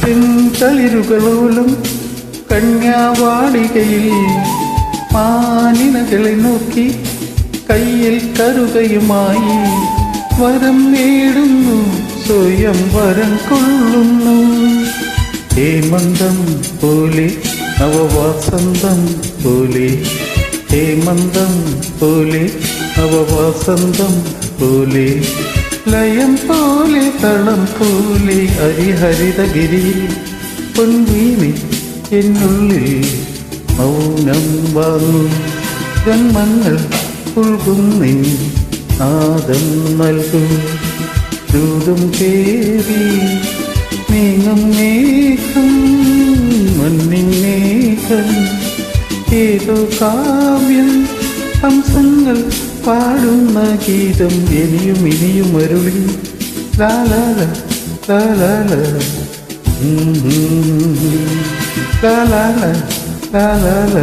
ചെങ്കളിരുകളോലും കന്യാവാടികയിൽ മാനിനകളെ നോക്കി കയ്യിൽ കരുകയുമായി വരം നേടുന്നു, സ്വയം വരം കൊള്ളുന്നു. ഹേമന്തം പോലെ നവവാസന്തം പോലെ, ഹേമന്തം പോലെ നവവാസന്തം പോലെ, ലയം പോലെ തളം പോലെ ഹരിഹരിതഗിരിയിൽ പൊൻവീണി എന്നുള്ളിൽ മൗനം വാങ്ങും. ജന്മങ്ങൾ പുൽകുന്നിൻ നാദം നൽകും. ദൂരം കേറി നീങ്ങും മേഘം മണ്ണിൻ മേഘം, ഏതോ കാവ്യം ഹംസങ്ങൾ പാടുന്ന ഗീതം ഇനിയും ഇനിയും അരുളി ലാലാല ലാലാല ലാലാല ലാലാല